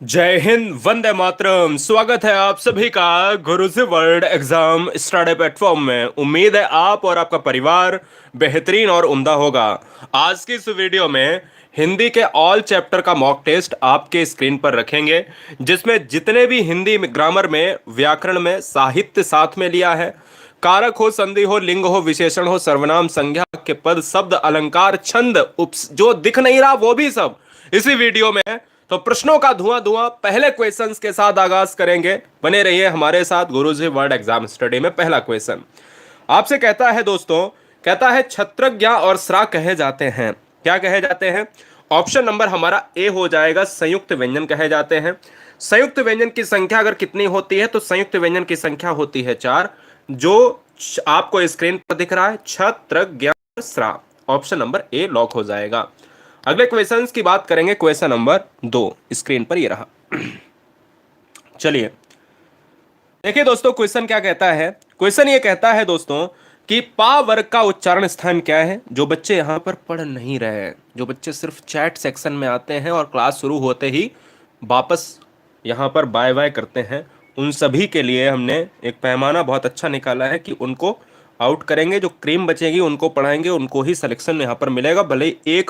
जय हिंद, वंदे मातरम। स्वागत है आप सभी का गुरुजी वर्ल्ड एग्जाम स्टडी प्लेटफॉर्म में। उम्मीद है आप और आपका परिवार बेहतरीन और उम्दा होगा। आज की इस वीडियो में हिंदी के ऑल चैप्टर का मॉक टेस्ट आपके स्क्रीन पर रखेंगे, जिसमें जितने भी हिंदी में ग्रामर में, व्याकरण में, साहित्य साथ में लिया है, कारक हो, संधि हो, लिंग हो, विशेषण हो, सर्वनाम, संज्ञा के पद, शब्द, अलंकार, छंद, जो दिख नहीं रहा वो भी सब इसी वीडियो में है। तो प्रश्नों का धुआं धुआं पहले क्वेश्चंस के साथ आगाज करेंगे। बने रहिए हमारे साथ गुरुजी वर्ल्ड एग्जाम स्टडी में। पहला क्वेश्चन आपसे कहता है दोस्तों, कहता है छत्रज्ञ और स्रा कहे जाते हैं। क्या कहे जाते हैं? ऑप्शन नंबर हमारा ए हो जाएगा, संयुक्त व्यंजन कहे जाते हैं। संयुक्त व्यंजन की संख्या अगर कितनी होती है तो संयुक्त व्यंजन की संख्या होती है 4, जो आपको स्क्रीन पर दिख रहा है, छत्रज्ञ स्रा। ऑप्शन नंबर ए लॉक हो जाएगा। अगले क्वेश्चंस की बात करेंगे। क्वेश्चन नंबर 2 स्क्रीन पर ये रहा। चलिए देखिए दोस्तों, क्वेश्चन क्या कहता है। क्वेश्चन ये कहता है दोस्तों कि पा वर्ग का उच्चारण स्थान क्या है। जो बच्चे यहां पर पढ़ नहीं रहे हैं, जो बच्चे सिर्फ चैट सेक्शन में आते हैं और क्लास शुरू होते ही वापस यहां पर बाय बाय करते हैं, उन सभी के लिए हमने एक पैमाना बहुत अच्छा निकाला है कि उनको आउट करेंगे। जो क्रीम बचेगी उनको पढ़ाएंगे, उनको ही सिलेक्शन यहाँ पर मिलेगा। भले ही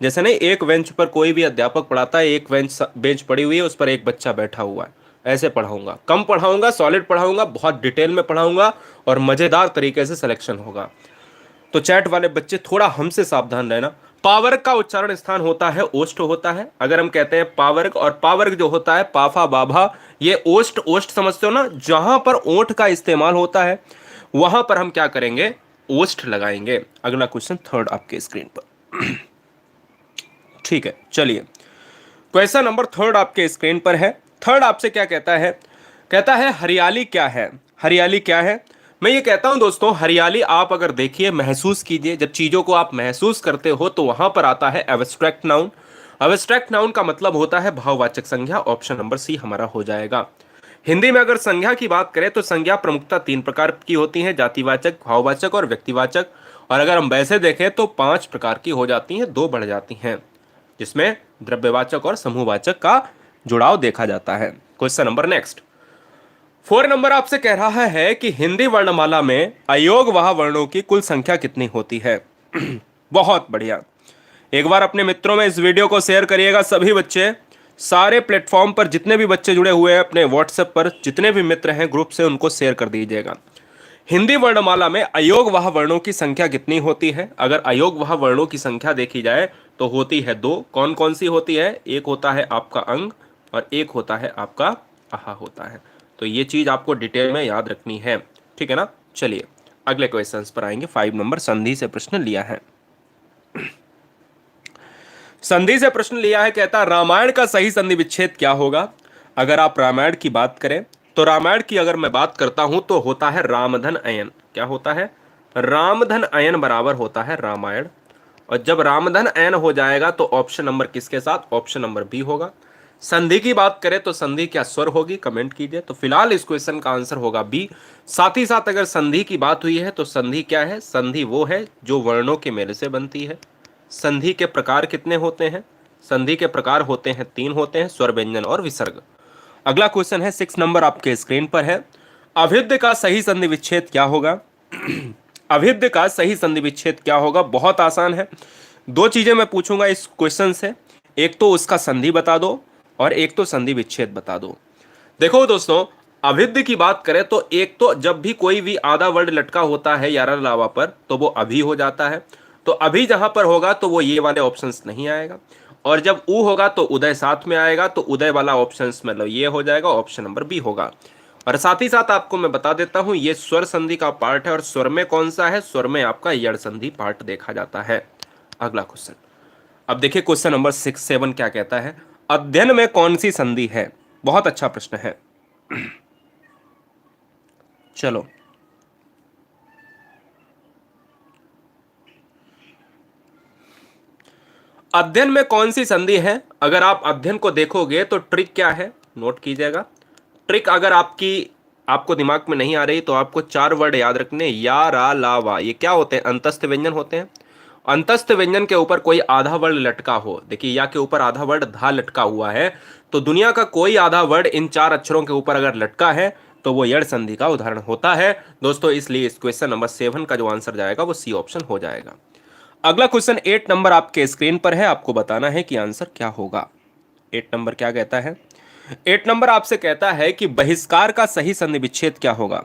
जैसे नहीं, एक बेंच पर कोई भी अध्यापक पढ़ाता है, एक बेंच पड़ी हुई है, उस पर एक बच्चा बैठा हुआ है, ऐसे पढ़ाऊंगा। कम पढ़ाऊंगा, सॉलिड पढ़ाऊंगा, बहुत डिटेल में पढ़ाऊंगा और मजेदार तरीके से सिलेक्शन होगा। तो चैट वाले बच्चे थोड़ा हमसे सावधान रहना। पावर्ग का उच्चारण स्थान होता है, ओष्ठ होता है। अगर हम कहते हैं पावर्ग, और पावर्ग जो होता है पाफा बाभा, ये ओष्ठ ओष्ठ समझते हो ना, जहां पर ओठ का इस्तेमाल होता है वहां पर हम क्या करेंगे, ओष्ठ लगाएंगे। अगला क्वेश्चन थर्ड आपके स्क्रीन पर। ठीक है, चलिए क्वेश्चन नंबर थर्ड आपके स्क्रीन पर है। थर्ड आपसे क्या कहता है? कहता है हरियाली क्या है। हरियाली क्या है? मैं ये कहता हूं दोस्तों, हरियाली आप अगर देखिए, महसूस कीजिए। जब चीजों को आप महसूस करते हो तो वहां पर आता है एब्स्ट्रैक्ट नाउन। एब्स्ट्रैक्ट नाउन का मतलब होता है भाववाचक संज्ञा। ऑप्शन नंबर सी हमारा हो जाएगा। हिंदी में अगर संज्ञा की बात करें तो संज्ञा प्रमुखता 3 प्रकार की होती हैं, जातिवाचक, भाववाचक और व्यक्तिवाचक। और अगर हम वैसे देखें तो 5 प्रकार की हो जाती हैं, 2 बढ़ जाती हैं, जिसमें द्रव्यवाचक और समूहवाचक का जुड़ाव देखा जाता है। क्वेश्चन नंबर नेक्स्ट 4 नंबर आपसे कह रहा है कि हिंदी वर्णमाला में अयोगवाह वर्णों की कुल संख्या कितनी होती है। बहुत बढ़िया। एक बार अपने मित्रों में इस वीडियो को शेयर करिएगा। सभी बच्चे, सारे प्लेटफॉर्म पर जितने भी बच्चे जुड़े हुए हैं, अपने व्हाट्सएप पर जितने भी मित्र हैं ग्रुप से, उनको शेयर कर दीजिएगा। हिंदी वर्णमाला में अयोगवाह वर्णों की संख्या कितनी होती है? अगर अयोगवाह वर्णों की संख्या देखी जाए तो होती है 2। कौन कौन सी होती है? एक होता है आपका अंग और एक होता है आपका आहा होता है। तो ये चीज आपको डिटेल में याद रखनी है, ठीक है ना। चलिए अगले क्वेश्चंस पर आएंगे। 5 नंबर संधि से प्रश्न लिया है। संधि से प्रश्न लिया है, कहता रामायण का सही संधि विच्छेद क्या होगा। अगर आप रामायण की बात करें तो रामायण की अगर मैं बात करता हूं तो होता है रामधन अयन। क्या होता है? रामधन अयन बराबर होता है रामायण। और जब रामधन अयन हो जाएगा तो ऑप्शन नंबर किसके साथ? ऑप्शन नंबर बी होगा। संधि की बात करें तो संधि क्या स्वर होगी? कमेंट कीजिए। तो फिलहाल इस क्वेश्चन का आंसर होगा बी। साथ ही साथ अगर संधि की बात हुई है तो संधि क्या है? संधि वो है जो वर्णों के मेल से बनती है। संधि के प्रकार कितने होते हैं? संधि के प्रकार होते हैं 3 होते हैं, स्वर, व्यंजन और विसर्ग। अगला क्वेश्चन है 6 नंबर आपके स्क्रीन पर है। अभिद्य का सही संधि विच्छेद क्या होगा? अभिद्य का सही संधि विच्छेद क्या होगा? बहुत आसान है। 2 चीजें मैं पूछूंगा इस क्वेश्चन से, एक तो उसका संधि बता दो और एक तो संधि विच्छेद बता दो। देखो दोस्तों, अभिद्य की बात करें तो एक तो जब भी कोई भी आधा वर्ड लटका होता है यारा लावा पर तो वो अभी हो जाता है। तो अभी जहां पर होगा तो वो ये वाले ऑप्शंस नहीं आएगा। और जब ऊ होगा तो उदय साथ में आएगा, तो उदय वाला ऑप्शंस मतलब ये हो जाएगा, ऑप्शन नंबर बी होगा। और साथ ही साथ आपको मैं बता देता हूं ये स्वर संधि का पार्ट है। और स्वर में कौन सा है? स्वर में आपका यड़ संधि पार्ट देखा जाता है। अगला क्वेश्चन, अब देखिए क्वेश्चन नंबर 6-7 क्या कहता है। अध्ययन में कौन सी संधि है? बहुत अच्छा प्रश्न है। चलो अध्ययन में कौन सी संधि है? अगर आप अध्ययन को देखोगे तो ट्रिक क्या है, नोट कीजिएगा। ट्रिक अगर आपको दिमाग में नहीं आ रही तो आपको 4 वर्ड याद रखने, या रा ला वा। ये क्या होते हैं? अंतस्थ व्यंजन होते हैं। अंतस्थ व्यंजन के ऊपर कोई आधा वर्ण लटका हो, देखिए या के ऊपर आधा वर्ण धा लटका हुआ है, तो दुनिया का कोई आधा वर्ण इन चार अक्षरों के ऊपर अगर लटका है तो वो यड़ संधि का उदाहरण होता है दोस्तों। इसलिए इस क्वेश्चन नंबर 7 का जो आंसर जाएगा वो सी ऑप्शन हो जाएगा। अगला क्वेश्चन 8 नंबर आपके स्क्रीन पर है, आपको बताना है कि आंसर क्या होगा। 8 नंबर क्या कहता है? 8 नंबर आपसे कहता है कि बहिष्कार का सही संधि विच्छेद क्या होगा।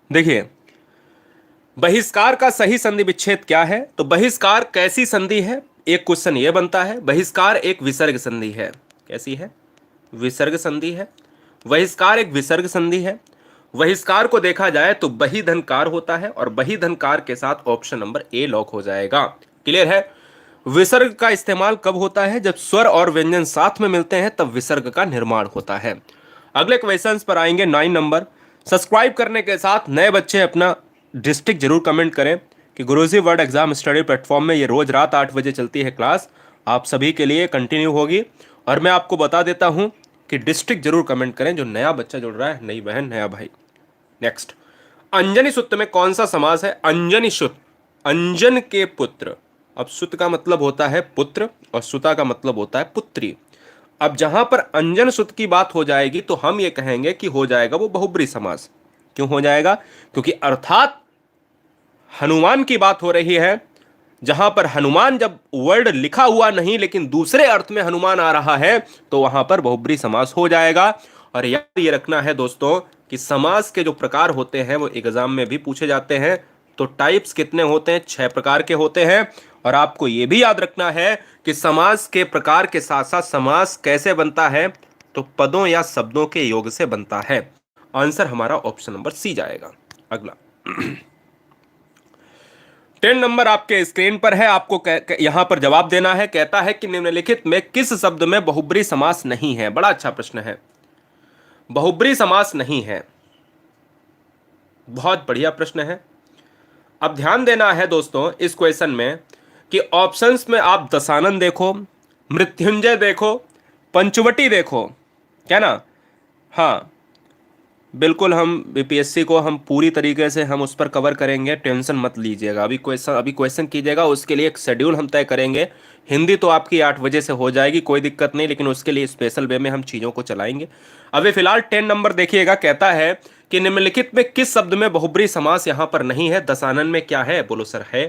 देखिए, बहिष्कार का सही संधि विच्छेद क्या है, तो बहिष्कार कैसी संधि है, एक क्वेश्चन यह बनता है। बहिष्कार एक विसर्ग संधि है। कैसी है? विसर्ग संधि है। बहिष्कार एक विसर्ग संधि है। बहिष्कार को देखा जाए तो बही धनकार होता है और बही धनकार के साथ ऑप्शन नंबर ए लॉक हो जाएगा। क्लियर है? विसर्ग का इस्तेमाल कब होता है? जब स्वर और व्यंजन साथ में मिलते हैं तब विसर्ग का निर्माण होता है। अगले क्वेश्चंस पर आएंगे 9 नंबर। सब्सक्राइब करने के साथ नए बच्चे अपना डिस्ट्रिक्ट जरूर कमेंट करें कि गुरुजी वर्ड एग्जाम स्टडी प्लेटफॉर्म में ये रोज रात 8 बजे चलती है क्लास, आप सभी के लिए कंटिन्यू होगी। और मैं आपको बता देता हूं कि डिस्ट्रिक्ट जरूर कमेंट करें जो नया बच्चा जुड़ रहा है, नई बहन, नया भाई। नेक्स्ट, अंजनी सुत में कौन सा समास है? अंजनी सुत, अंजन के पुत्र। अब सुत का मतलब होता है पुत्र और सुता का मतलब होता है पुत्री। अब जहां पर अंजन सुत की बात हो जाएगी तो हम ये कहेंगे कि हो जाएगा वो बहुब्री समास। क्यों हो जाएगा? क्योंकि अर्थात हनुमान की बात हो रही है, जहां पर हनुमान जब वर्ड लिखा हुआ नहीं लेकिन दूसरे अर्थ में हनुमान आ रहा है तो वहां पर बहुब्री समास हो जाएगा। और याद ये रखना है दोस्तों कि समास के जो प्रकार होते हैं वो एग्जाम में भी पूछे जाते हैं। तो टाइप्स कितने होते हैं? 6 प्रकार के होते हैं। और आपको यह भी याद रखना है कि समास के प्रकार के साथ साथ समास कैसे बनता है, तो पदों या शब्दों के योग से बनता है। आंसर हमारा ऑप्शन नंबर सी जाएगा। अगला 10 नंबर आपके स्क्रीन पर है, आपको यहां पर जवाब देना है। कहता है कि निम्नलिखित में किस शब्द में बहुब्री समास नहीं है? बड़ा अच्छा प्रश्न है। बहुब्री समास नहीं है, बहुत बढ़िया प्रश्न है। अब ध्यान देना है दोस्तों इस क्वेश्चन में कि ऑप्शंस में आप दशानन देखो, मृत्युंजय देखो, पंचवटी देखो, क्या ना? हाँ बिल्कुल, हम बीपीएससी को हम पूरी तरीके से हम उस पर कवर करेंगे, टेंशन मत लीजिएगा। अभी क्वेश्चन कीजिएगा, उसके लिए एक शेड्यूल हम तय करेंगे। हिंदी तो आपकी 8 बजे से हो जाएगी, कोई दिक्कत नहीं, लेकिन उसके लिए स्पेशल वे में हम चीज़ों को चलाएंगे। अभी फिलहाल 10 नंबर देखिएगा। कहता है कि निम्नलिखित में किस शब्द में बहुब्री समास यहां पर नहीं है? दशानन में क्या है? बोलो सर है,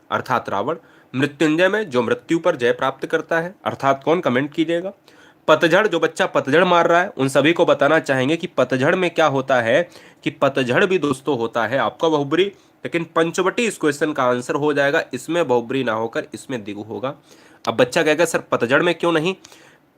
अर्थात रावण। मृत्युंजय में जो मृत्यु पर जय प्राप्त करता है, अर्थात कौन? कमेंट कीजिएगा। पतझड़, जो बच्चा पतझड़ मार रहा है उन सभी को बताना चाहेंगे कि पतझड़ में क्या होता है कि पतझड़ भी दोस्तों होता है आपका बहुब्री, लेकिन पंचवटी इस क्वेश्चन का आंसर हो जाएगा। इसमें बहुब्री ना होकर इसमें द्विगु होगा। अब बच्चा कहेगा सर पतझड़ में क्यों नहीं?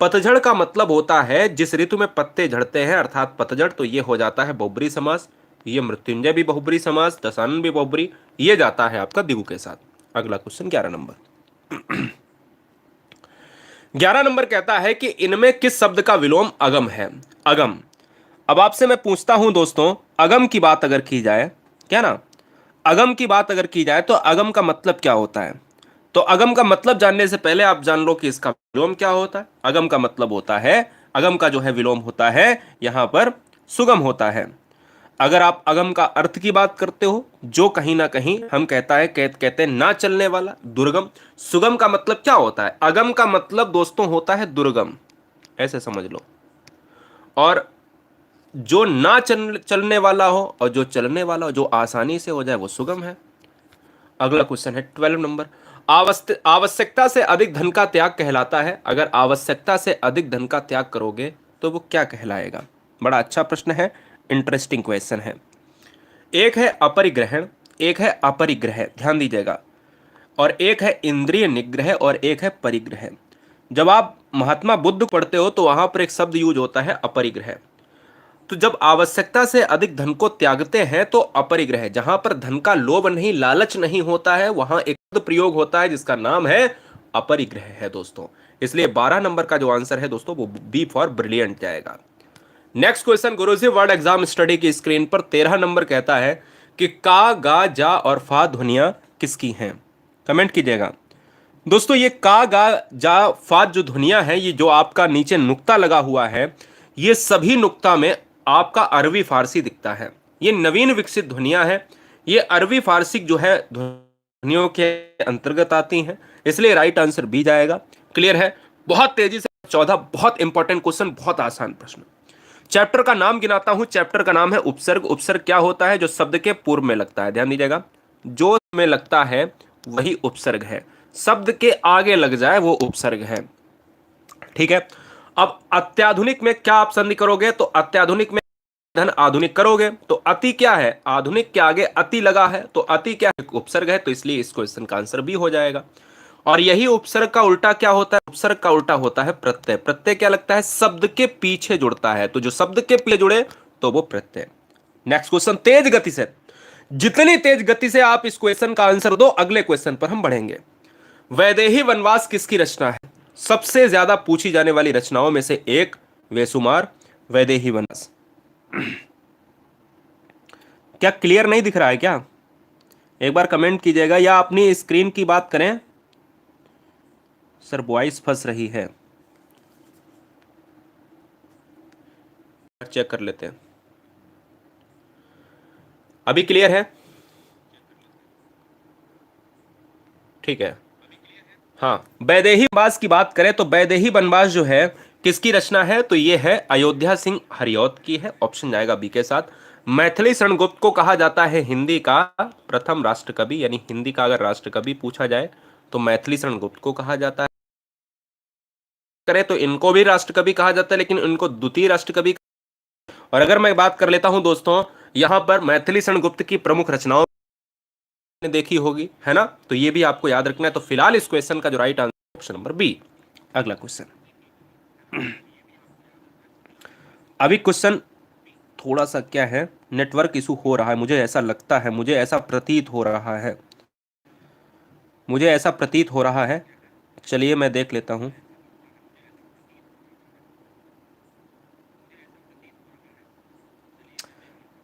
पतझड़ का मतलब होता है जिस ऋतु में पत्ते झड़ते हैं, अर्थात पतझड़, तो ये हो जाता है बहुब्री समास। ये मृत्युंजय भी बहुब्री समास, दशानन भी बहुब्री, ये जाता है आपका द्विगु के साथ। अगला क्वेश्चन 11 नंबर। 11 नंबर कहता है कि इनमें किस शब्द का विलोम अगम है? अगम। अब आपसे मैं पूछता हूं दोस्तों, अगम की बात अगर की जाए, क्या ना, अगम की बात अगर की जाए तो अगम का मतलब क्या होता है? तो अगम का मतलब जानने से पहले आप जान लो कि इसका विलोम क्या होता है। अगम का मतलब होता है, अगम का जो है विलोम होता है यहां पर सुगम होता है। अगर आप अगम का अर्थ की बात करते हो, जो कहीं ना कहीं हम कहते हैं ना चलने वाला, दुर्गम। सुगम का मतलब क्या होता है? अगम का मतलब दोस्तों होता है दुर्गम, ऐसे समझ लो। और जो ना चलने वाला हो और जो चलने वाला हो, जो आसानी से हो जाए, वो सुगम है। अगला क्वेश्चन है 12 नंबर। आवश्यकता से अधिक धन का त्याग कहलाता है। अगर आवश्यकता से अधिक धन का त्याग करोगे तो वो क्या कहलाएगा? बड़ा अच्छा प्रश्न है, इंटरेस्टिंग क्वेश्चन है। एक है अपरिग्रहण, एक है अपरिग्रह, ध्यान दीजिएगा, और एक है इंद्रिय निग्रह और एक है परिग्रह। जब आप महात्मा बुद्ध पढ़ते हो तो वहां पर एक शब्द यूज होता है अपरिग्रह। तो जब आवश्यकता से अधिक धन को त्यागते हैं तो अपरिग्रह, जहां पर धन का लोभ नहीं, लालच नहीं होता है, वहां एक प्रयोग होता है जिसका नाम है अपरिग्रह है दोस्तों। इसलिए 12 नंबर का जो आंसर है दोस्तों वो बी फॉर ब्रिलियंट जाएगा। नेक्स्ट क्वेश्चन गुरुजी वर्ड एग्जाम स्टडी की स्क्रीन पर 13 नंबर कहता है कि का, गा, जा और फा ध्वनियां किसकी हैं? कमेंट कीजिएगा दोस्तों। ये का, गा, जा, फा जो ध्वनियां हैं, ये जो आपका नीचे नुक्ता लगा हुआ है, ये सभी नुक्ता में आपका अरबी फारसी दिखता है। ये नवीन विकसित ध्वनियां हैं, ये अरबी फारसी जो है ध्वनियों के अंतर्गत आती हैं, इसलिए राइट आंसर बी जाएगा। क्लियर है? बहुत तेजी से 14 बहुत इंपॉर्टेंट क्वेश्चन, बहुत आसान प्रश्न। चैप्टर का नाम गिनाता हूं, चैप्टर का नाम है उपसर्ग। उपसर्ग क्या होता है? जो शब्द के पूर्व में लगता है, ध्यान दीजिएगा, जो में लगता है वही उपसर्ग है, शब्द के आगे लग जाए वो उपसर्ग है। ठीक है। अब अत्याधुनिक में क्या आप संधि करोगे? तो अत्याधुनिक में धन आधुनिक करोगे, तो अति क्या है? आधुनिक के आगे अति लगा है, तो अति क्या है? उपसर्ग है, तो इसलिए इस क्वेश्चन का आंसर बी हो जाएगा। और यही उपसर्ग का उल्टा क्या होता है? उपसर्ग का उल्टा होता है प्रत्यय। प्रत्यय क्या लगता है? शब्द के पीछे जुड़ता है, तो जो शब्द के पीछे जुड़े तो वो प्रत्यय। नेक्स्ट क्वेश्चन, तेज गति से, जितनी तेज गति से आप इस क्वेश्चन का आंसर दो, अगले क्वेश्चन पर हम बढ़ेंगे। वैदेही वनवास किसकी रचना है? सबसे ज्यादा पूछी जाने वाली रचनाओं में से एक, बेसुमार वैदेही वनवास। क्या क्लियर नहीं दिख रहा है क्या? एक बार कमेंट कीजिएगा, या अपनी स्क्रीन की बात करें। सर वॉइस फंस रही है, चेक कर लेते हैं। अभी क्लियर है? ठीक है। हाँ, वैदेही वनवास की बात करें तो वैदेही वनवास जो है किसकी रचना है? तो ये है अयोध्या सिंह हरिऔध की है, ऑप्शन जाएगा बी के साथ। मैथिली शरण गुप्त को कहा जाता है हिंदी का प्रथम राष्ट्र कवि, यानी हिंदी का अगर राष्ट्र कवि पूछा जाए तो मैथिली शरण गुप्त को कहा जाता है। करें तो इनको भी राष्ट्र कवि कहा जाता है, लेकिन इनको द्वितीय राष्ट्र कवि। और अगर मैं बात कर लेता हूं दोस्तों, यहां पर मैथिली शरण गुप्त की प्रमुख रचनाओं ने देखी होगी, है ना, तो ये भी आपको याद रखना है। तो फिलहाल इस क्वेश्चन का जो right answer option number B. अगला क्वेश्चन, अभी क्वेश्चन थोड़ा सा क्या है, नेटवर्क इशू हो रहा है, मुझे ऐसा लगता है, मुझे ऐसा प्रतीत हो रहा है, मुझे ऐसा प्रतीत हो रहा है। चलिए मैं देख लेता हूं।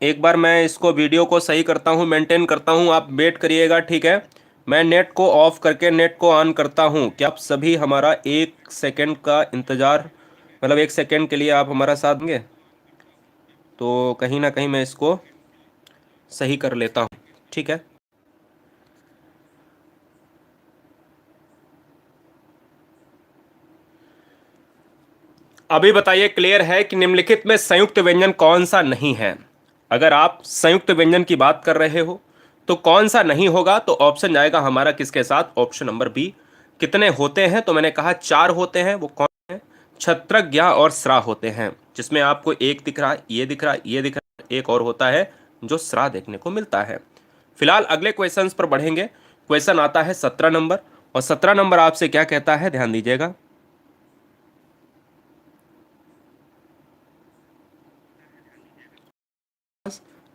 एक बार मैं इसको वीडियो को सही करता हूं, मेंटेन करता हूं, आप वेट करिएगा, ठीक है। मैं नेट को ऑफ करके नेट को ऑन करता हूं। क्या आप सभी हमारा एक सेकंड का इंतजार, मतलब एक सेकंड के लिए आप हमारा साथ देंगे? तो कहीं ना कहीं मैं इसको सही कर लेता हूं, ठीक है। अभी बताइए, क्लियर है कि निम्नलिखित में संयुक्त व्यंजन कौन सा नहीं है? अगर आप संयुक्त व्यंजन की बात कर रहे हो तो कौन सा नहीं होगा? तो ऑप्शन जाएगा हमारा किसके साथ? Option number B. कितने होते हैं? तो मैंने कहा 4 होते हैं। वो कौन है? छत्रज्ञ, ज्ञ और श्रा होते हैं, जिसमें आपको एक दिख रहा है, ये दिख रहा है, ये दिख रहा है, एक और होता है जो श्रा देखने को मिलता है। फिलहाल अगले क्वेश्चन पर बढ़ेंगे। क्वेश्चन आता है 17 नंबर, और 17 नंबर आपसे क्या कहता है, ध्यान दीजिएगा।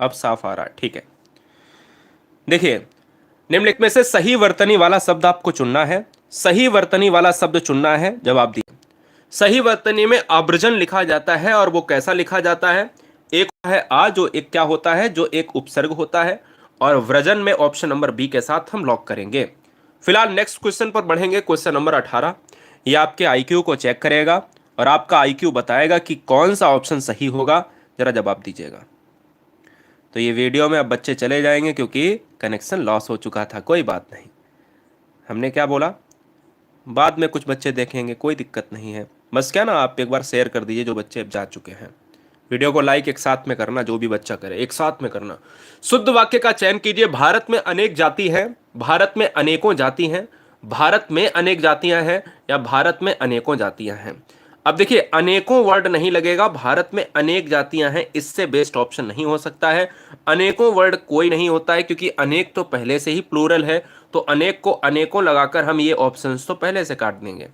अब साफ आ रहा है, ठीक है। देखिए, निम्नलिखित में से सही वर्तनी वाला शब्द आपको चुनना है। सही वर्तनी वाला शब्द चुनना है। जवाब दिए। सही वर्तनी में आवर्जन लिखा जाता है, और वो कैसा लिखा जाता है? एक है आ, जो एक क्या होता है, जो एक उपसर्ग होता है, और व्रजन में ऑप्शन नंबर बी के साथ हम लॉक करेंगे। फिलहाल नेक्स्ट क्वेश्चन पर बढ़ेंगे, क्वेश्चन नंबर 18। ये आपके आईक्यू को चेक करेगा और आपका आईक्यू बताएगा कि कौन सा ऑप्शन सही होगा। जरा जवाब दीजिएगा। तो ये वीडियो में अब बच्चे चले जाएंगे क्योंकि कनेक्शन लॉस हो चुका था। कोई बात नहीं, हमने क्या बोला, बाद में कुछ बच्चे देखेंगे, कोई दिक्कत नहीं है। बस क्या ना, आप एक बार शेयर कर दीजिए जो बच्चे अब जा चुके हैं। वीडियो को लाइक एक साथ में करना, जो भी बच्चा करे एक साथ में करना। शुद्ध वाक्य का चयन कीजिए। भारत में अनेक जाति हैं, भारत में अनेकों जाति हैं, भारत में अनेक जातियां हैं, या भारत में अनेकों जातियां हैं। अब देखिए, अनेकों वर्ड नहीं लगेगा, भारत में अनेक जातियां हैं, इससे बेस्ट ऑप्शन नहीं हो सकता है। अनेकों वर्ड कोई नहीं होता है, क्योंकि अनेक तो पहले से ही प्लूरल है, तो अनेक को अनेकों लगाकर हम ये ऑप्शंस तो पहले से काट देंगे।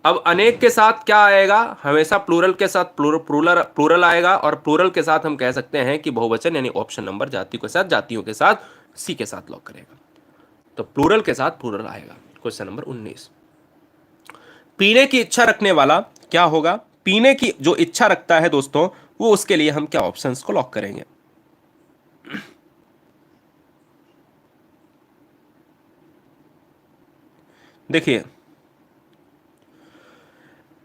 अब अनेक के साथ क्या आएगा? हमेशा प्लूरल के साथ प्लूरल प्लूरल आएगा, और प्लूरल के साथ हम कह सकते हैं कि बहुवचन, यानी ऑप्शन नंबर जातियों के साथ, जातियों के साथ, सी के साथ लॉक करेगा। तो प्लूरल के साथ प्लूरल आएगा। क्वेश्चन नंबर 19, पीने की इच्छा रखने वाला क्या होगा? पीने की जो इच्छा रखता है दोस्तों, वो उसके लिए हम क्या ऑप्शंस को लॉक करेंगे? देखिए,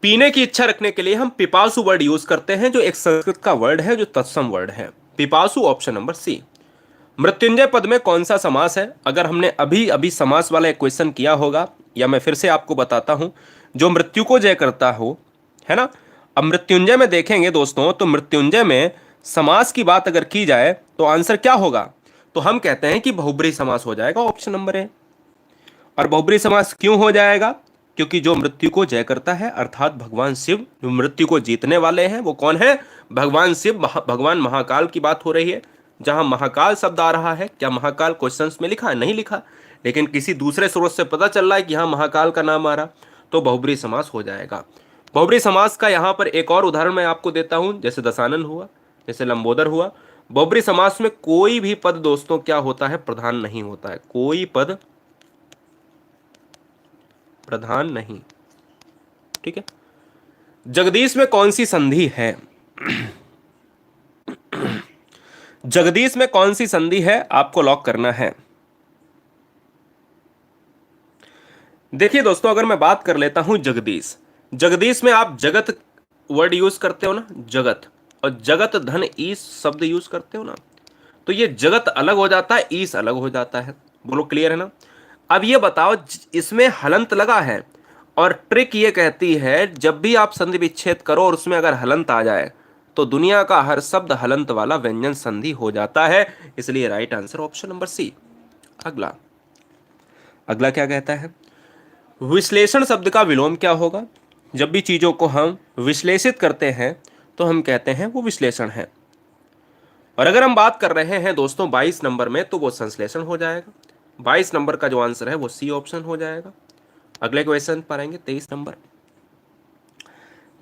पीने की इच्छा रखने के लिए हम पिपासु वर्ड यूज करते हैं, जो एक संस्कृत का वर्ड है, जो तत्सम वर्ड है। पिपासु ऑप्शन नंबर सी। मृत्युंजय पद में कौन सा समास है? अगर हमने अभी अभी समास वाला एक क्वेश्चन किया होगा, या मैं फिर से आपको बताता हूं, जो मृत्यु को जय करता हो, है ना। अब मृत्युंजय में देखेंगे दोस्तों, तो मृत्युंजय में समास की बात अगर की जाए तो आंसर क्या होगा? तो हम कहते हैं कि बहुब्रीहि समास हो जाएगा, ऑप्शन नंबर ए। और बहुब्रीहि समास क्यों हो जाएगा? क्योंकि जो मृत्यु को जय करता है, अर्थात भगवान शिव जो मृत्यु को जीतने वाले हैं, वो कौन है? भगवान शिव, भगवान महाकाल की बात हो रही है। जहां महाकाल शब्द आ रहा है, क्या महाकाल क्वेश्चंस में लिखा है? नहीं लिखा, लेकिन किसी दूसरे स्रोत से पता चल रहा है कि यहां महाकाल का नाम आ रहा, तो बहुब्रीहि समास हो जाएगा। बहुब्रीहि समास का यहां पर एक और उदाहरण मैं आपको देता हूं, जैसे दशानन हुआ, जैसे लंबोदर हुआ। बहुब्रीहि समास में कोई भी पद दोस्तों क्या होता है? प्रधान नहीं होता है, कोई पद प्रधान नहीं। ठीक है। जगदीश में कौन सी संधि है? जगदीश में कौन सी संधि है, आपको लॉक करना है। देखिए दोस्तों, अगर मैं बात कर लेता हूं जगदीश, जगदीश में आप जगत वर्ड यूज करते हो ना, जगत, और जगत धन ईस शब्द यूज करते हो ना, तो ये जगत अलग हो जाता है, ईस अलग हो जाता है। बोलो क्लियर है ना? अब ये बताओ, इसमें हलंत लगा है, और ट्रिक ये कहती है जब भी आप संधि विच्छेद करो और उसमें अगर हलंत आ जाए, तो दुनिया का हर शब्द हलंत वाला व्यंजन संधि हो जाता है। इसलिए right answer option number C. अगला, अगला क्या कहता है? विश्लेषण शब्द का विलोम क्या होगा? जब भी चीजों को हम विश्लेषित करते हैं तो हम कहते हैं वो विश्लेषण है। और अगर हम बात कर रहे हैं दोस्तों 22 नंबर में, तो वो संश्लेषण हो जाएगा। 22 नंबर का जो आंसर है वो सी ऑप्शन हो जाएगा। अगले क्वेश्चन पर आएंगे 23 नंबर।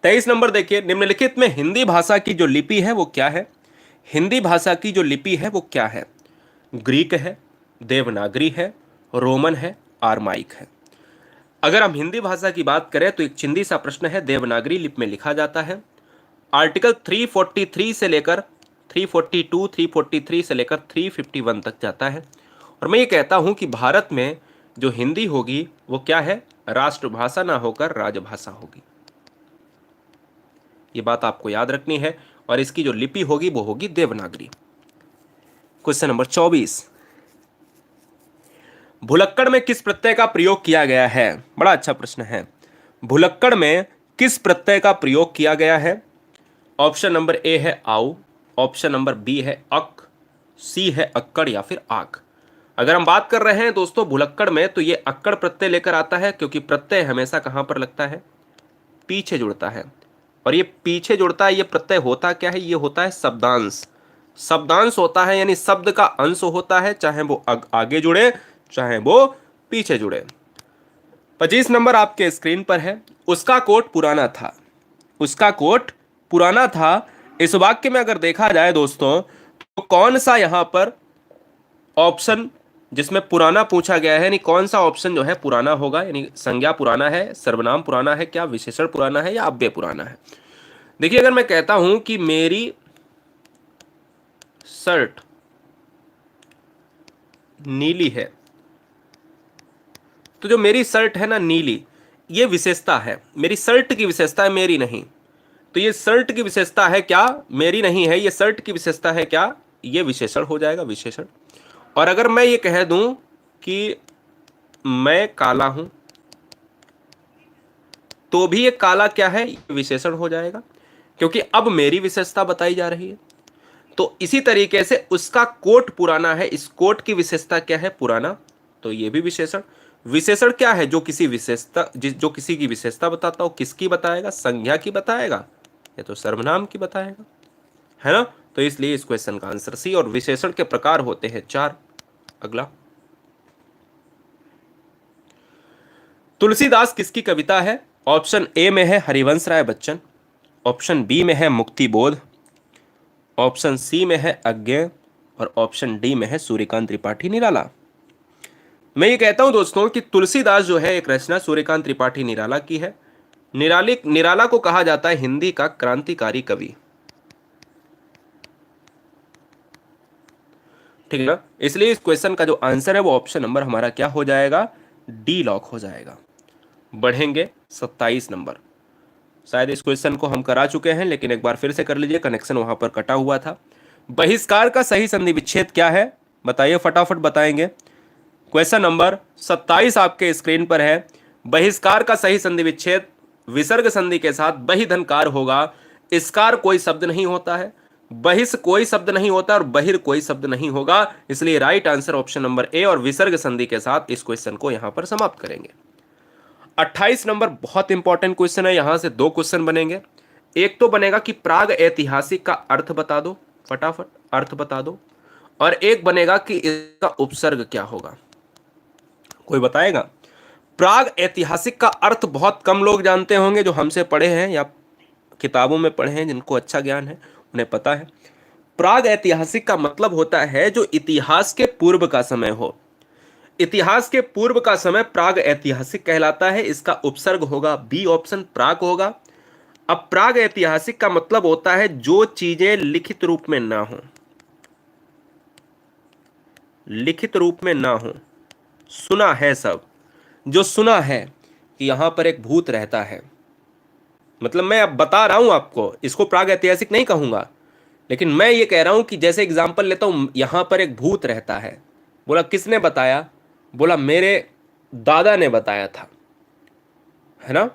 23 नंबर देखिए, निम्नलिखित में हिंदी भाषा की जो लिपि है वो क्या है? हिंदी भाषा की जो लिपि है वो क्या है? ग्रीक है, देवनागरी है, रोमन है, आरमाइक है। अगर हम हिंदी भाषा की बात करें तो एक चिंदी सा प्रश्न है, देवनागरी लिपि में लिखा जाता है। आर्टिकल 343 से लेकर 342, 343 से लेकर 351 तक जाता है। और मैं ये कहता हूं कि भारत में जो हिंदी होगी वो क्या है? राष्ट्रभाषा ना होकर राजभाषा होगी। ये बात आपको याद रखनी है। और इसकी जो लिपि होगी वो होगी देवनागरी। क्वेश्चन नंबर 24, भुलक्कड़ में किस प्रत्यय का प्रयोग किया गया है? बड़ा अच्छा प्रश्न है। भुलक्कड़ में किस प्रत्यय का प्रयोग किया गया है? ऑप्शन नंबर ए है आउ, ऑप्शन नंबर बी है अक, सी है अक्कड़, या फिर आक। अगर हम बात कर रहे हैं दोस्तों भुलक्कड़ में, तो ये अक्कड़ प्रत्यय लेकर आता है, क्योंकि प्रत्यय हमेशा कहां पर लगता है? पीछे जुड़ता है। और ये पीछे जुड़ता है, ये प्रत्यय होता क्या है? ये होता है शब्दांश। शब्दांश होता है, यानी शब्द का अंश होता है, चाहे वो आगे जुड़े चाहे वो पीछे जुड़े। 25 नंबर आपके स्क्रीन पर है, उसका कोट पुराना था। उसका कोट पुराना था, इस वाक्य में अगर देखा जाए दोस्तों, तो कौन सा यहां पर ऑप्शन जिसमें पुराना पूछा गया है, यानी कौन सा ऑप्शन जो है पुराना होगा? यानी संज्ञा पुराना है, सर्वनाम पुराना है, क्या विशेषण पुराना है, या अव्यय पुराना है? देखिए, अगर मैं कहता हूं कि मेरी शर्ट नीली है, तो जो मेरी शर्ट है ना नीली, ये विशेषता है, मेरी शर्ट की विशेषता है, मेरी नहीं। तो ये शर्ट की विशेषता है क्या? मेरी नहीं है। ये शर्ट की विशेषता है क्या? ये विशेषण हो जाएगा, विशेषण। और अगर मैं ये कह दूं कि मैं काला हूं, तो भी ये काला क्या है? ये विशेषण हो जाएगा, क्योंकि अब मेरी विशेषता बताई जा रही है। तो इसी तरीके से उसका कोट पुराना है, इस कोट की विशेषता क्या है? पुराना। तो ये भी विशेषण। विशेषण क्या है? जो किसी विशेषता, जो किसी की विशेषता बताता हो। किसकी बताएगा? संज्ञा की बताएगा, या तो सर्वनाम की बताएगा, है ना। तो इसलिए इस क्वेश्चन का आंसर सी। और विशेषण के प्रकार होते हैं 4। अगला, तुलसीदास किसकी कविता है? ऑप्शन ए में है हरिवंश राय बच्चन, ऑप्शन बी में है मुक्ति बोध, ऑप्शन सी में है अज्ञेय, और ऑप्शन डी में है सूर्यकांत त्रिपाठी निराला। मैं ये कहता हूं दोस्तों कि तुलसीदास जो है एक रचना सूर्यकांत त्रिपाठी निराला की है। निराला को कहा जाता है हिंदी का क्रांतिकारी कवि। ठीक है ना। इसलिए इस क्वेश्चन का जो आंसर है वो ऑप्शन नंबर हमारा क्या हो जाएगा? डी लॉक हो जाएगा। बढ़ेंगे 27 नंबर। शायद इस क्वेश्चन को हम करा चुके हैं, लेकिन एक बार फिर से कर लीजिए, कनेक्शन वहां पर कटा हुआ था। बहिष्कार का सही संधि विच्छेद क्या है, बताइए, फटाफट बताएंगे। क्वेश्चन नंबर 27 आपके स्क्रीन पर है। बहिष्कार का सही संधि विच्छेद विसर्ग संधि के साथ बहिधनकार होगा। इसकार कोई शब्द नहीं होता है, बहिष कोई शब्द नहीं होता और बहिर कोई शब्द नहीं होगा, इसलिए right answer option number A और विसर्ग संधि के साथ इस क्वेश्चन को यहां पर समाप्त करेंगे। 28 नंबर बहुत इंपॉर्टेंट क्वेश्चन है, यहां से दो क्वेश्चन बनेंगे। एक तो बनेगा कि प्राग ऐतिहासिक का अर्थ बता दो, फटाफट अर्थ बता दो, और एक बनेगा कि इसका उपसर्ग क्या होगा। कोई बताएगा? प्राग ऐतिहासिक का अर्थ बहुत कम लोग जानते होंगे, जो हमसे पढ़े हैं या किताबों में पढ़े हैं, जिनको अच्छा ज्ञान है उन्हें पता है। प्राग ऐतिहासिक का मतलब होता है जो इतिहास के पूर्व का समय हो। इतिहास के पूर्व का समय प्राग ऐतिहासिक कहलाता है। इसका उपसर्ग होगा बी ऑप्शन, प्राग होगा। अब प्राग ऐतिहासिक का मतलब होता है जो चीजें लिखित रूप में ना हो, लिखित रूप में ना हो, सुना है सब। जो सुना है कि यहां पर एक भूत रहता है, मतलब मैं अब बता रहा हूं आपको, इसको प्राग ऐतिहासिक नहीं कहूंगा, लेकिन मैं ये कह रहा हूं कि जैसे एग्जांपल लेता हूं, यहां पर एक भूत रहता है। बोला किसने बताया? बोला मेरे दादा ने बताया था, है ना।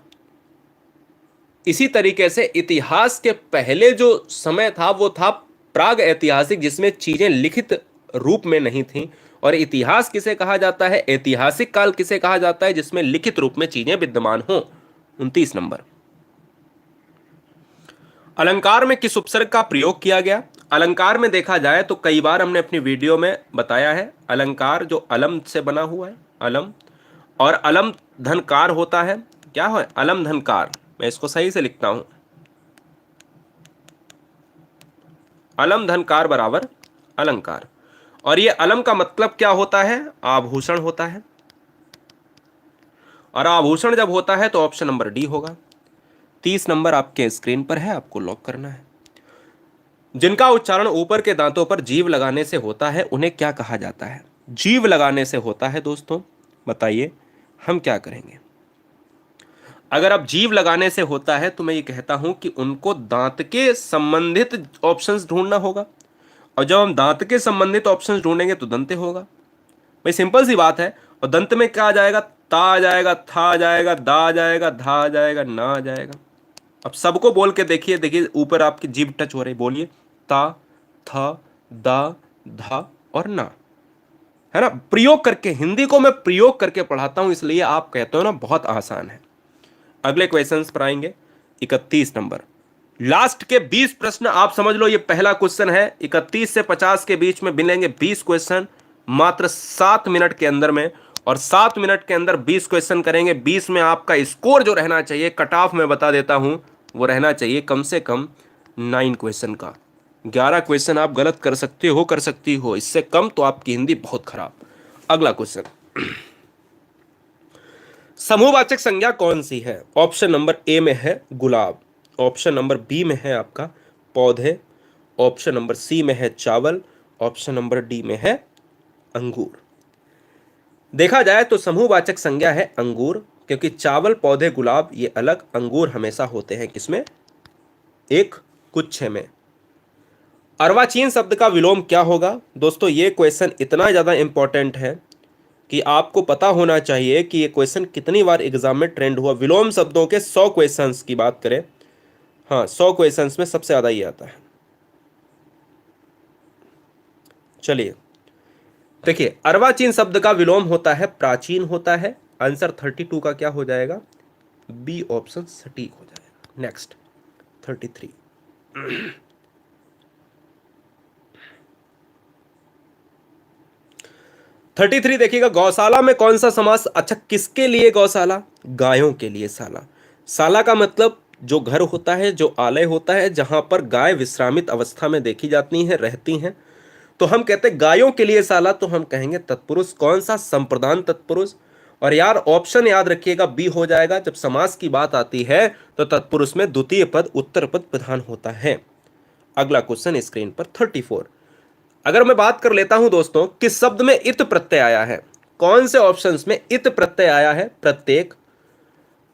इसी तरीके से इतिहास के पहले जो समय था वो था प्राग ऐतिहासिक, जिसमें चीजें लिखित रूप में नहीं थी। और इतिहास किसे कहा जाता है, ऐतिहासिक काल किसे कहा जाता है, जिसमें लिखित रूप में चीजें विद्यमान हो। 29 नंबर, अलंकार में किस उपसर्ग का प्रयोग किया गया? अलंकार में देखा जाए तो कई बार हमने अपनी वीडियो में बताया है, अलंकार जो अलम से बना हुआ है, अलम, और अलम धनकार होता है। क्या है? अलम धनकार। मैं इसको सही से लिखता हूं, अलम धनकार बराबर अलंकार। और ये अलम का मतलब क्या होता है? आभूषण होता है। और आभूषण जब होता है तो ऑप्शन नंबर डी होगा। 30 नंबर आपके स्क्रीन पर है, आपको लॉक करना है। जिनका उच्चारण ऊपर के दांतों पर जीभ लगाने से होता है उन्हें क्या कहा जाता है? जीभ लगाने से होता है दोस्तों, बताइए हम क्या करेंगे। अगर आप जीभ लगाने से होता है तो मैं ये कहता हूं कि उनको दांत के संबंधित ऑप्शंस ढूंढना होगा, और जब हम दांत के संबंधित ऑप्शंस ढूंढेंगे तो दंते होगा। भाई सिंपल सी बात है। और दंत में क्या आ जाएगा? ता आ जाएगा, था आ जाएगा, दा आ जाएगा, धा आ जाएगा, ना आ जाएगा। अब सबको बोल के देखिए, देखिए ऊपर आपकी जीभ टच हो रही, बोलिए ता, था, दा, धा और ना, है ना। प्रयोग करके, हिंदी को मैं प्रयोग करके पढ़ाता हूं, इसलिए आप कहते हो ना बहुत आसान है। अगले क्वेश्चंस पर आएंगे। 31 नंबर, लास्ट के 20 प्रश्न आप समझ लो, ये पहला क्वेश्चन है। 31 से 50 के बीच में मिलेंगे 20 क्वेश्चन मात्र 7 मिनट के अंदर में, और 7 मिनट के अंदर 20 क्वेश्चन करेंगे। 20 में आपका स्कोर जो रहना चाहिए, कट ऑफ में बता देता हूं, वो रहना चाहिए कम से कम 9 क्वेश्चन का। 11 क्वेश्चन आप गलत कर सकते हो, कर सकती हो, इससे कम तो आपकी हिंदी बहुत खराब। अगला क्वेश्चन, समूहवाचक संज्ञा कौन सी है? ऑप्शन नंबर ए में है गुलाब, ऑप्शन नंबर बी में है आपका पौधे, ऑप्शन नंबर सी में है चावल, ऑप्शन नंबर डी में है अंगूर। देखा जाए तो समूहवाचक संज्ञा है अंगूर, क्योंकि चावल, पौधे, गुलाब ये अलग, अंगूर हमेशा होते हैं किसमें? एक गुच्छे में। अर्वाचीन शब्द का विलोम क्या होगा? दोस्तों ये क्वेश्चन इतना ज्यादा इंपॉर्टेंट है कि आपको पता होना चाहिए कि ये क्वेश्चन कितनी बार एग्जाम में ट्रेंड हुआ। विलोम शब्दों के 100 क्वेश्चंस की बात करें, हाँ 100 क्वेश्चंस में सबसे ज्यादा ये आता है। चलिए देखिए, अर्वाचीन शब्द का विलोम होता है प्राचीन होता है। आंसर 32 का क्या हो जाएगा? बी ऑप्शन सटीक हो जाएगा। नेक्स्ट 33, 33 देखिएगा, गौशाला में कौन सा समास? अच्छा, किसके लिए गौशाला? गायों के लिए शाला। शाला का मतलब जो घर होता है, जो आलय होता है, जहां पर गाय विश्रामित अवस्था में देखी जाती हैं, रहती हैं, तो हम कहते हैं गायों के लिए शाला, तो हम कहेंगे तत्पुरुष। कौन सा? संप्रदान तत्पुरुष। और यार ऑप्शन याद रखिएगा बी हो जाएगा। जब समास की बात आती है तो तत्पुरुष में द्वितीय पद उत्तर पद प्रधान होता है। अगला क्वेश्चन स्क्रीन पर 34, अगर मैं बात कर लेता हूं दोस्तों, किस शब्द में इत प्रत्यय आया है? कौन से ऑप्शंस में इत प्रत्यय आया है? प्रत्येक,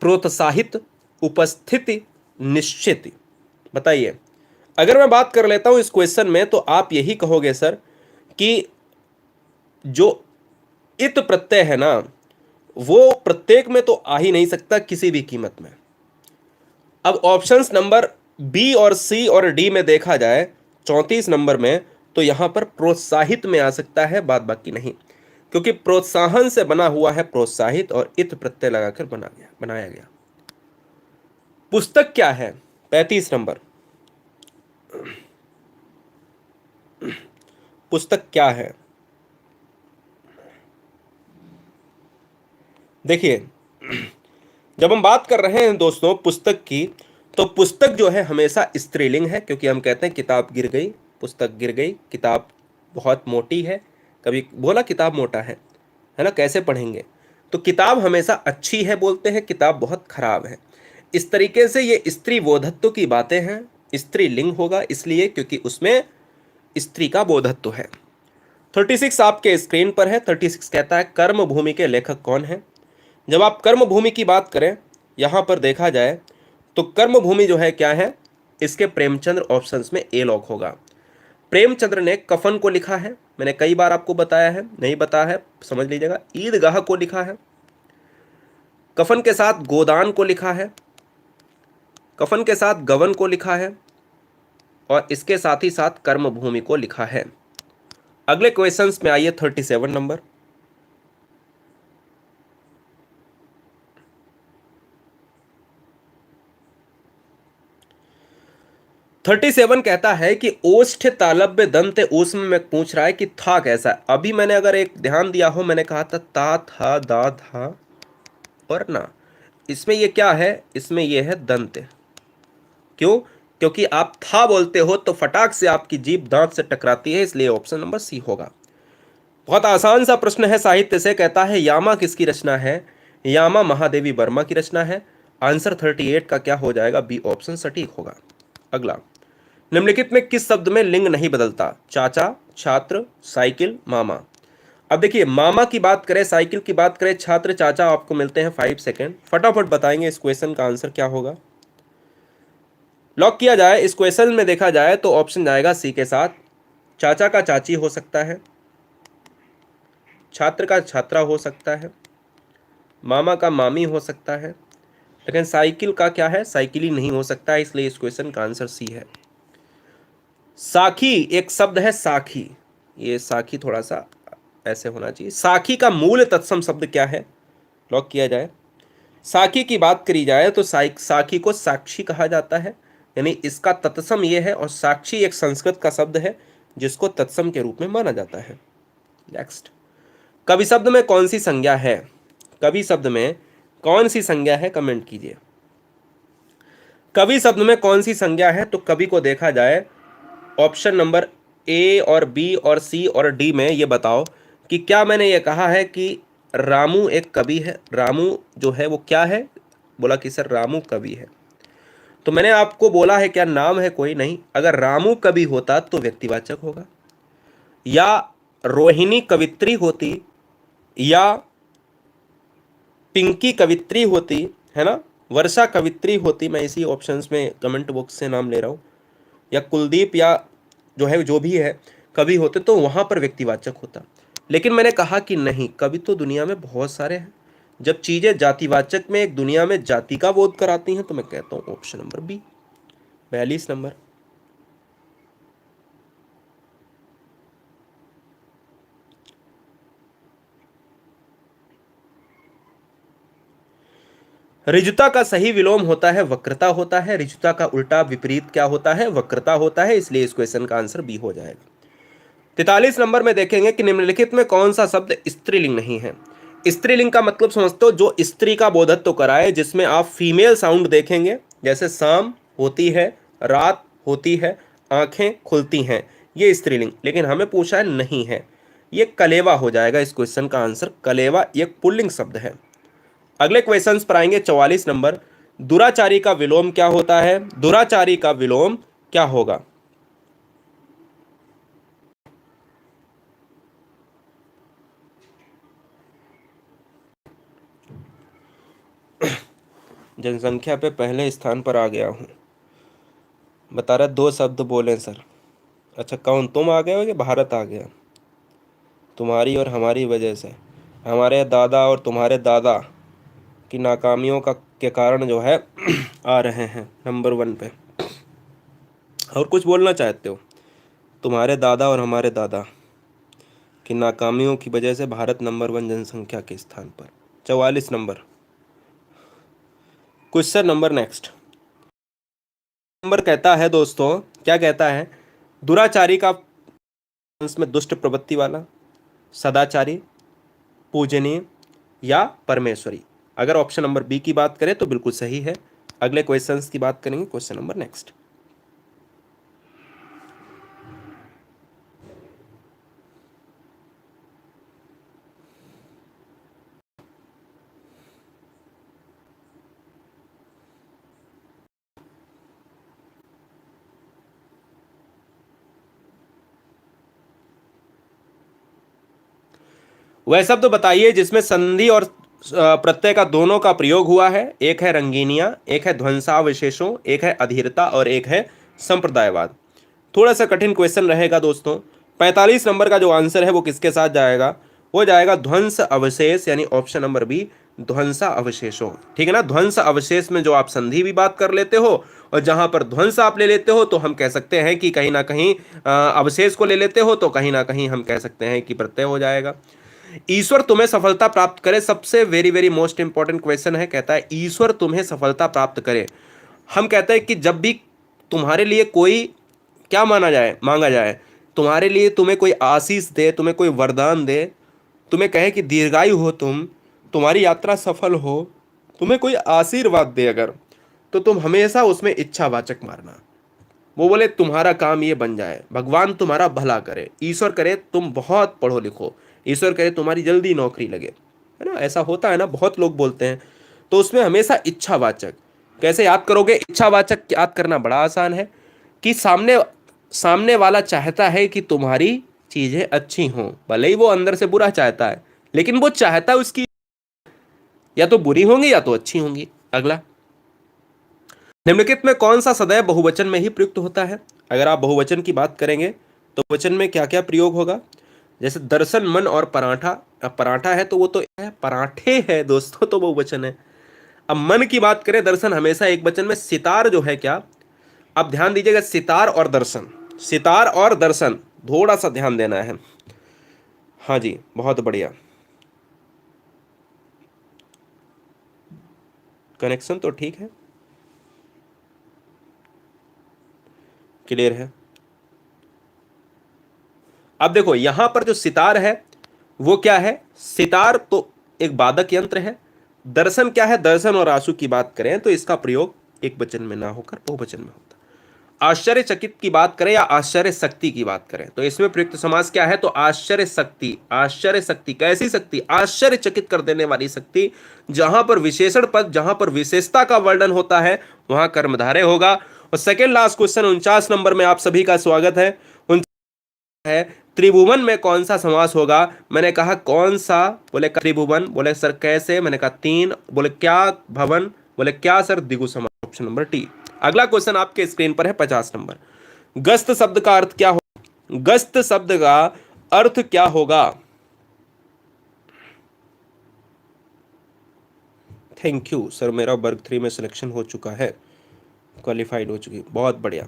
प्रोत्साहित, उपस्थिति, निश्चित। बताइए। अगर मैं बात कर लेता हूं इस क्वेश्चन में, तो आप यही कहोगे सर कि जो इत प्रत्यय है ना, वो प्रत्येक में तो आ ही नहीं सकता किसी भी कीमत में। अब ऑप्शंस नंबर बी और सी और डी में देखा जाए 34 नंबर में, तो यहां पर प्रोत्साहित में आ सकता है, बात बाकी नहीं, क्योंकि प्रोत्साहन से बना हुआ है प्रोत्साहित, और इत प्रत्यय लगाकर बनाया गया। पुस्तक क्या है 35 नंबर, पुस्तक क्या है? देखिए, जब हम बात कर रहे हैं दोस्तों पुस्तक की, तो पुस्तक जो है हमेशा स्त्रीलिंग है, क्योंकि हम कहते हैं किताब गिर गई, पुस्तक गिर गई, किताब बहुत मोटी है, कभी बोला किताब मोटा है ना, कैसे पढ़ेंगे? तो किताब हमेशा अच्छी है बोलते हैं, किताब बहुत खराब है। इस तरीके से ये स्त्री बोधत्व की बातें हैं। स्त्रीलिंग होगा इसलिए क्योंकि उसमें स्त्री का बोधत्व है। 36 आपके स्क्रीन पर है। 36 कहता है कर्म भूमि के लेखक कौन है? जब आप कर्म भूमि की बात करें, यहां पर देखा जाए तो कर्म भूमि जो है क्या है, इसके प्रेमचंद्र ऑप्शंस में ए लॉक होगा। प्रेमचंद्र ने कफन को लिखा है, मैंने कई बार आपको बताया है, नहीं बताया है समझ लीजिएगा। ईदगाह को लिखा है, कफन के साथ गोदान को लिखा है, कफन के साथ गवन को लिखा है, और इसके साथ ही साथ कर्म भूमि को लिखा है। अगले क्वेश्चंस में आइए 37 नंबर। 37 कहता है कि ओष्ठ तालव्य दंत ऊष्म में पूछ रहा है कि था कैसा। अभी मैंने अगर एक ध्यान दिया हो, मैंने कहा था ता था दा था और ना, इसमें ये क्या है, इसमें ये है दंत। क्यों? क्योंकि आप था बोलते हो तो फटाक से आपकी जीभ दांत से टकराती है, इसलिए ऑप्शन नंबर सी होगा। बहुत आसान सा प्रश्न है साहित्य से। कहता है यामा किसकी रचना है? यामा महादेवी वर्मा की रचना है। आंसर 38 का क्या हो जाएगा? बी ऑप्शन सटीक होगा। अगला, निम्नलिखित में किस शब्द में लिंग नहीं बदलता? चाचा, छात्र, साइकिल, मामा। अब देखिए, मामा की बात करें, साइकिल की बात करें, छात्र, चाचा, आपको मिलते हैं 5 सेकेंड। फटाफट बताएंगे इस क्वेश्चन का आंसर क्या होगा। लॉक किया जाए। इस क्वेश्चन में देखा जाए तो ऑप्शन जाएगा सी के साथ। चाचा का चाची हो सकता है, छात्र का छात्रा हो सकता है, मामा का मामी हो सकता है, लेकिन साइकिल का क्या है? साइकिल ही नहीं हो सकता है, इसलिए इस क्वेश्चन का आंसर सी है। साखी एक शब्द है, साखी, ये साखी थोड़ा सा ऐसे होना चाहिए। साखी का मूल तत्सम शब्द क्या है? लॉक किया जाए। साखी की बात करी जाए तो साखी को साक्षी कहा जाता है, यानी इसका तत्सम ये है, और साक्षी एक संस्कृत का शब्द है जिसको तत्सम के रूप में माना जाता है। नेक्स्ट, कवि शब्द में कौन सी संज्ञा है? कवि शब्द में कौन सी संज्ञा है, कमेंट कीजिए। कवि शब्द में कौन सी संज्ञा है? तो कवि को देखा जाए ऑप्शन नंबर ए और बी और सी और डी में ये बताओ कि क्या मैंने ये कहा है कि रामू एक कवि है? रामू जो है वो क्या है? बोला कि सर रामू कवि है। तो मैंने आपको बोला है क्या नाम है? कोई नहीं। अगर रामू कवि होता तो व्यक्तिवाचक होगा, या रोहिणी कवित्री होती, या पिंकी कवित्री होती, है ना, वर्षा कवित्री होती, मैं इसी ऑप्शंस में कमेंट बॉक्स से नाम ले रहा हूँ, या कुलदीप, या जो है जो भी है कवि होते, तो वहां पर व्यक्तिवाचक होता। लेकिन मैंने कहा कि नहीं, कवि तो दुनिया में बहुत सारे हैं। जब चीजें जातिवाचक में एक दुनिया में जाति का बोध कराती हैं, तो मैं कहता हूं option number B. 42 number. Rujuta का सही विलोम होता है वक्रता होता है। ऋजुता का उल्टा विपरीत क्या होता है? वक्रता होता है, इसलिए इस क्वेश्चन का आंसर बी हो जाएगा। 43 नंबर में देखेंगे कि निम्नलिखित में कौन सा शब्द स्त्रीलिंग नहीं है। स्त्रीलिंग का मतलब समझते हो? जो स्त्री का बोधत्व कराए, जिसमें आप फीमेल साउंड देखेंगे, जैसे शाम होती है, रात होती है, आंखें खुलती हैं, ये स्त्रीलिंग। लेकिन हमें पूछा है नहीं है, ये कलेवा हो जाएगा इस क्वेश्चन का आंसर। कलेवा ये पुल्लिंग शब्द है। अगले क्वेश्चंस पर आएंगे। 44 नंबर, दुराचारी का विलोम क्या होता है? दुराचारी का विलोम क्या होगा? जनसंख्या पे पहले स्थान पर आ गया हूं। बता रहा 2 शब्द बोले सर। अच्छा, कौन तुम आ गए हो कि भारत आ गया? तुम्हारी और हमारी वजह से, हमारे दादा और तुम्हारे दादा की नाकामियों का के कारण जो है आ रहे हैं नंबर 1 पे। और कुछ बोलना चाहते हो? तुम्हारे दादा और हमारे दादा की नाकामियों की वजह से भारत नंबर 1 जनसंख्या के स्थान पर, 44 number. Question number next number कहता है दोस्तों, क्या कहता है? दुराचारी का अंश में दुष्ट प्रवृत्ति वाला, सदाचारी, पूजनीय या परमेश्वरी। अगर ऑप्शन नंबर बी की बात करें तो बिल्कुल सही है। अगले क्वेश्चंस की बात करेंगे। Question number next. वह शब्द बताइए जिसमें संधि और प्रत्यय का दोनों का प्रयोग हुआ है। एक है रंगीनिया, एक है ध्वंसावशेषों, एक है अधीरता और एक है संप्रदायवाद। थोड़ा सा कठिन क्वेश्चन रहेगा दोस्तों। 45 नंबर का जो आंसर है वो किसके साथ जाएगा? वो जाएगा ध्वंस अवशेष, यानी ऑप्शन नंबर बी, ध्वंसा अवशेषों। ठीक है ना? ध्वंस अवशेष में जो आप संधि भी बात कर लेते हो और जहां पर ध्वंस आप ले लेते हो तो हम कह सकते हैं कि कहीं ना कहीं अवशेष को ले लेते हो तो कहीं ना कहीं हम कह सकते हैं कि प्रत्यय हो जाएगा। ईश्वर तुम्हें सफलता प्राप्त करे, सबसे very very most important question है। कहता है ईश्वर तुम्हें सफलता प्राप्त करे। हम कहते हैं कि जब भी तुम्हारे लिए कोई क्या माना जाए, मांगा जाए, तुम्हारे लिए तुम्हें कोई आशीष दे, तुम्हें कोई वरदान दे, तुम्हें कहे कि दीर्घायु हो, तुम्हारी यात्रा सफल हो, तुम्हें कोई आशीर्वाद दे अगर, तो तुम हमेशा उसमें इच्छावाचक मारना। वो बोले तुम्हारा काम ये बन जाए, भगवान तुम्हारा भला करे, ईश्वर करे तुम बहुत पढ़ो लिखो, ईश्वर करे तुम्हारी जल्दी नौकरी लगे, है ना? ऐसा होता है ना, बहुत लोग बोलते हैं। तो उसमें हमेशा इच्छावाचक। कैसे याद करोगे? इच्छावाचक याद करना बड़ा आसान है कि सामने सामने वाला चाहता है कि तुम्हारी चीजें अच्छी हों, भले ही वो अंदर से बुरा चाहता है, लेकिन वो चाहता है उसकी या तो बुरी होंगी या तो अच्छी होंगी। अगला, निम्नलिखित में कौन सा सदैव बहुवचन में ही प्रयुक्त होता है? अगर आप बहुवचन की बात करेंगे तो वचन में क्या क्या प्रयोग होगा? जैसे दर्शन, मन और पराठा। अब पराठा है तो वो तो है, पराठे है दोस्तों तो बहुवचन है। अब मन की बात करें, दर्शन हमेशा एक वचन में। सितार जो है क्या, अब ध्यान दीजिएगा, सितार और दर्शन, सितार और दर्शन, थोड़ा सा ध्यान देना है। हाँ जी, बहुत बढ़िया, कनेक्शन तो ठीक है, क्लियर है। अब देखो यहां पर जो सितार है वो क्या है? सितार तो एक वादक यंत्र है। दर्शन क्या है? दर्शन और आंसू की बात करें तो इसका प्रयोग एक वचन में ना होकर बहुवचन में होता है। आश्चर्यचकित की बात करें या आश्चर्य शक्ति की बात करें तो इसमें प्रयुक्त समास क्या है? तो आश्चर्य शक्ति। आश्चर्य शक्ति कैसी शक्ति? आश्चर्यचकित कर देने वाली शक्ति। जहां पर विशेषण पद, जहां पर विशेषता का वर्णन होता है वहां कर्मधारय होगा। और सेकेंड लास्ट क्वेश्चन 49 नंबर में आप सभी का स्वागत है। है त्रिभुवन में कौन सा समास होगा? मैंने कहा कौन सा? बोले त्रिभुवन। बोले सर कैसे? मैंने कहा 3। बोले क्या भवन? बोले क्या सर? द्विगु समास। Option number T. अगला क्वेश्चन आपके स्क्रीन पर है 50 नंबर। गस्त शब्द का अर्थ क्या होगा? गस्त शब्द का अर्थ क्या होगा? थैंक यू सर, मेरा वर्ग 3 में सिलेक्शन हो चुका है, क्वालिफाइड हो चुकी, बहुत बढ़िया,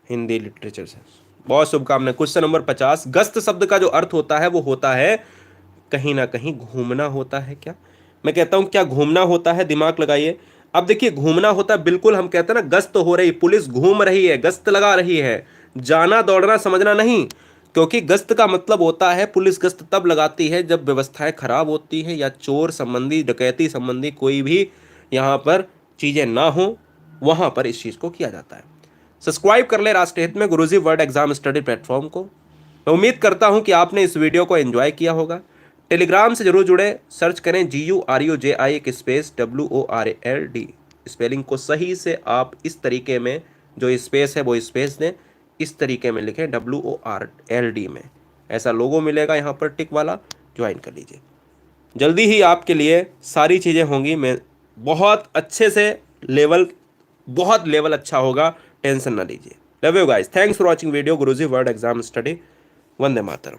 हिंदी लिटरेचर से, बहुत शुभकामनाएं। क्वेश्चन नंबर 50, गस्त शब्द का जो अर्थ होता है वो होता है कहीं ना कहीं घूमना होता है। क्या मैं कहता हूं? क्या घूमना होता है? दिमाग लगाइए। अब देखिए घूमना होता है, बिल्कुल हम कहते हैं ना गस्त हो रही, पुलिस घूम रही है, गस्त लगा रही है। जाना दौड़ना समझना नहीं, क्योंकि गस्त का मतलब होता है, पुलिस गस्त तब लगाती है जब व्यवस्थाएं खराब होती है या चोर संबंधी, डकैती संबंधी कोई भी यहां पर चीजें ना हो, वहां पर इस चीज को किया जाता है। सब्सक्राइब कर ले राष्ट्रहित में गुरुजी वर्ड एग्जाम स्टडी प्लेटफॉर्म को। मैं उम्मीद करता हूं कि आपने इस वीडियो को एंजॉय किया होगा। टेलीग्राम से जरूर जुड़े, सर्च करें GURUJI एक स्पेस WORLD, स्पेलिंग को सही से आप इस तरीके में, जो स्पेस है वो स्पेस दें, इस तरीके में लिखें WORLD में, ऐसा लोगो मिलेगा यहाँ पर टिक वाला, ज्वाइन कर लीजिए। जल्दी ही आपके लिए सारी चीज़ें होंगी। मैं बहुत अच्छे से लेवल बहुत लेवल अच्छा होगा, टेंशन ना लीजिए। Love you guys, thanks for watching video Guruji word exam study. Vande Mataram.